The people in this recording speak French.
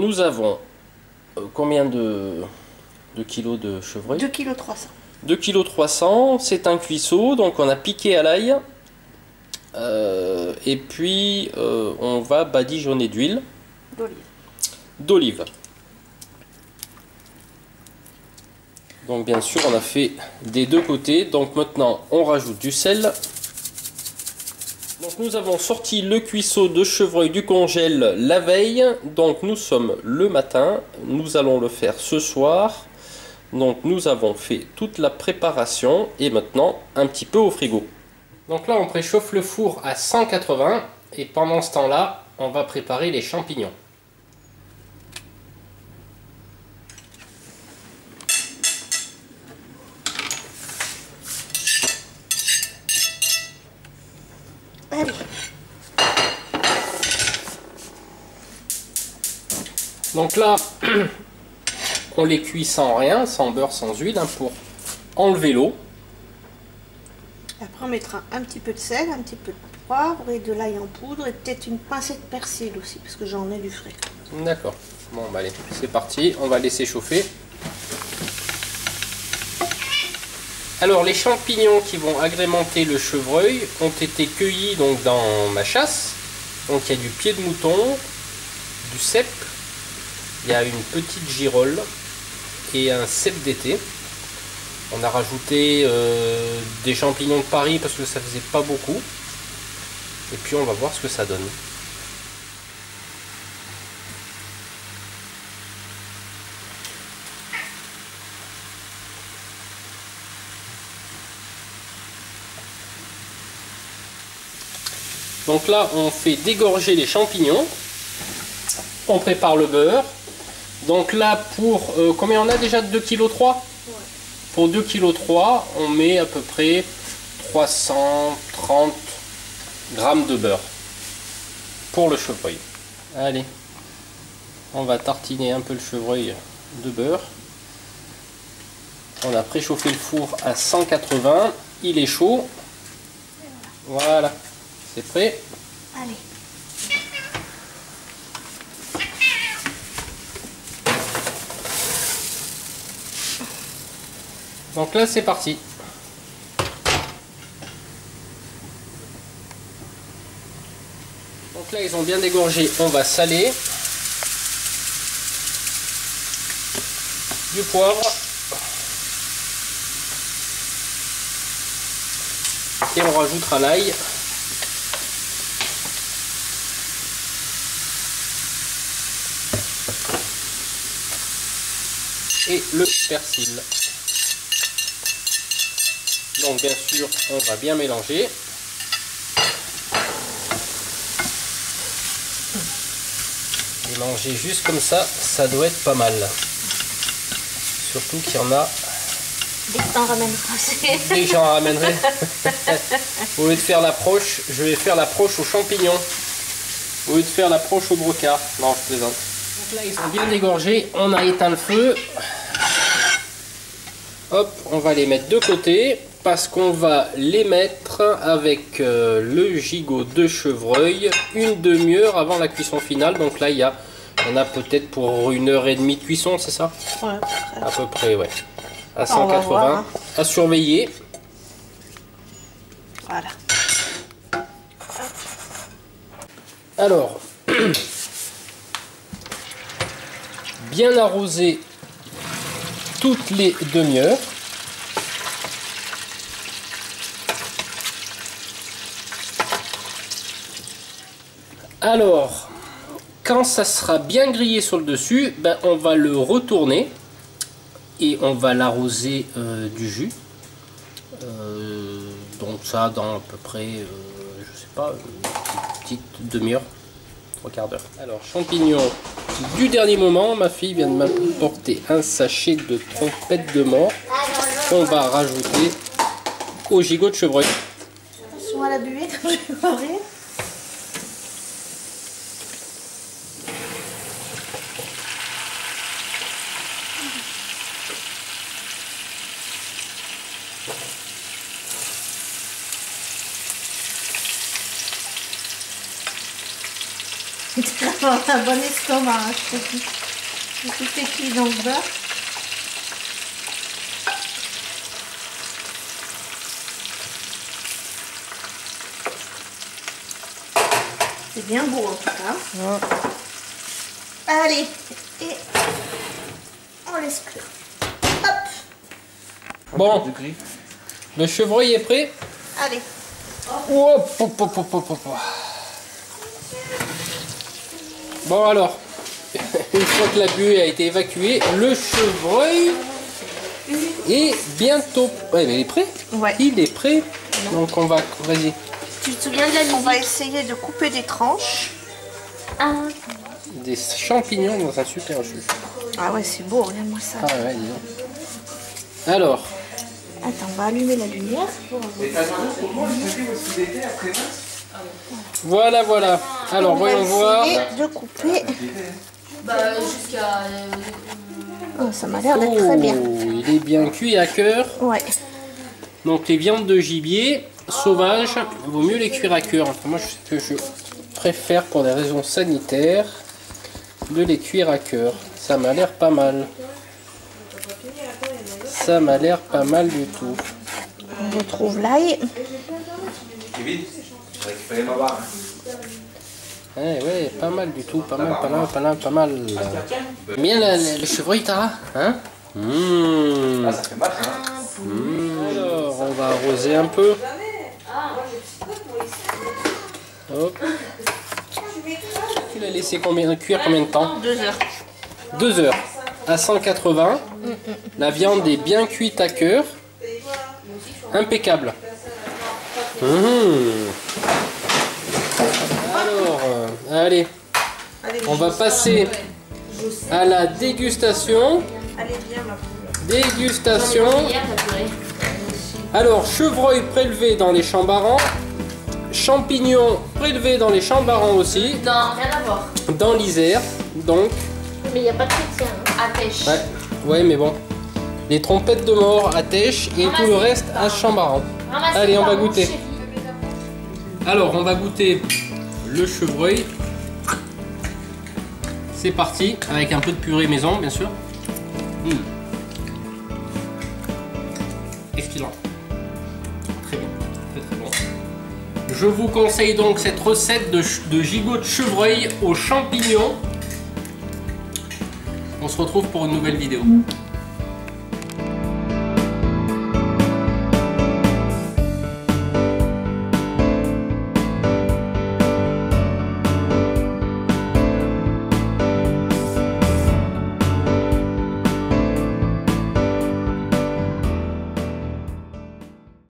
nous avons combien de kilos de chevreuil? 2,3 kg. 2,3 kg, c'est un cuisseau, donc on a piqué à l'ail. Et puis on va badigeonner d'huile d'olive. Donc bien sûr on a fait des deux côtés. Donc maintenant on rajoute du sel. Donc nous avons sorti le cuisseau de chevreuil du congèle la veille. Donc nous sommes le matin. Nous allons le faire ce soir. Donc nous avons fait toute la préparation et maintenant un petit peu au frigo. Donc là on préchauffe le four à 180 et pendant ce temps-là on va préparer les champignons. Allez. Donc là on les cuit sans rien, sans beurre, sans huile, hein, pour enlever l'eau. Après on mettra un petit peu de sel, un petit peu de poivre et de l'ail en poudre et peut-être une pincée de persil aussi parce que j'en ai du frais. D'accord. Bon bah allez, c'est parti, on va laisser chauffer. Alors les champignons qui vont agrémenter le chevreuil ont été cueillis donc dans ma chasse. Donc il y a du pied de mouton, du cèpe, il y a une petite girole et un cèpe d'été. On a rajouté des champignons de Paris parce que ça faisait pas beaucoup. Et puis on va voir ce que ça donne. Donc là on fait dégorger les champignons. On prépare le beurre. Donc là pour combien on a déjà, 2,3 kg? Ouais. Pour 2,3 kg, on met à peu près 330 grammes de beurre pour le chevreuil. Allez, on va tartiner un peu le chevreuil de beurre. On a préchauffé le four à 180, il est chaud. Voilà, c'est prêt. Allez. Donc là c'est parti. Donc là ils ont bien dégorgé, on va saler. Du poivre. Et on rajoutera l'ail. Et le persil. Donc bien sûr, on va bien mélanger. Mélanger juste comme ça doit être pas mal. Surtout qu'il y en a. Dès que t'en ramèneras. Dès que j'en ramènerai. Au lieu de faire l'approche, je vais faire l'approche aux champignons. Au lieu de faire l'approche au brocart. Non, je plaisante. Donc là, ils sont bien dégorgés. On a éteint le feu. Hop, on va les mettre de côté. Parce qu'on va les mettre avec le gigot de chevreuil une demi-heure avant la cuisson finale. Donc là, il y en a peut-être pour 1h30 de cuisson, c'est ça? Ouais, à peu près, ouais. À on va 180, voir, hein. À surveiller. Voilà. Alors, bien arroser toutes les demi-heures. Alors, quand ça sera bien grillé sur le dessus, ben, on va le retourner et on va l'arroser du jus. Donc ça dans à peu près, je sais pas, une petite demi-heure, 3/4 d'heure. Alors, champignons du dernier moment, ma fille vient de m'apporter un sachet de trompettes de mort qu'on va rajouter au gigot de chevreuil. Attention à la buée quand je vais parler. Tu vas avoir un bon estomac, hein, je te dis. Tout est cuit dans le beurre. C'est bien beau en tout cas. Ouais. Allez, et on laisse cuire. Hop. Bon, le chevreuil est prêt. Allez. Hop, hop, hop, hop, hop, hop. Bon alors, une fois que la buée a été évacuée, le chevreuil est bientôt... Ouais, mais il est prêt. Ouais. Il est prêt. Donc on va... Vas-y. Tu te souviens de la musique? On va essayer de couper des tranches. Ah. Des champignons dans un super jus. Ah ouais, c'est beau, regarde-moi ça. Ah ouais, dis donc. Alors. Attends, on va allumer la lumière. Voilà, voilà. Alors, voyons voir. De couper. Jusqu'à... Oh, ça m'a l'air d'être très bien. Il est bien cuit à cœur. Ouais. Donc les viandes de gibier sauvages, il vaut mieux les cuire à cœur. Enfin, moi, je sais que je préfère pour des raisons sanitaires de les cuire à cœur. Ça m'a l'air pas mal. Ça m'a l'air pas mal du tout. On retrouve l'ail. Kevin, je récupérais ma barre. Ouais, pas mal du tout. Pas mal, pas mal, pas mal, pas mal. Bien le chevreuil, Tara, hein? Ah, ça fait mal, hein? Alors, on va arroser un peu. Hop. Tu l'as laissé cuire combien de temps? 2 heures. 2 heures. À 180. La viande est bien cuite à cœur. Impeccable. Alors, allez. On va passer à la dégustation. Allez, viens, ma poule. Dégustation. Alors, chevreuil prélevé dans les chambarans. Champignons prélevés dans les chambarans aussi. Non, rien à voir. Dans l'Isère. Donc, Mais il n'y a pas de chrétien. À Tèche. ouais, mais bon. Les trompettes de mort à Tèche et tout le reste à Chambaran. Allez, on va goûter. Alors, on va goûter le chevreuil. C'est parti, avec un peu de purée maison, bien sûr. Excellent. Très bien, très très bon. Je vous conseille donc cette recette de gigot de chevreuil aux champignons. On se retrouve pour une nouvelle vidéo.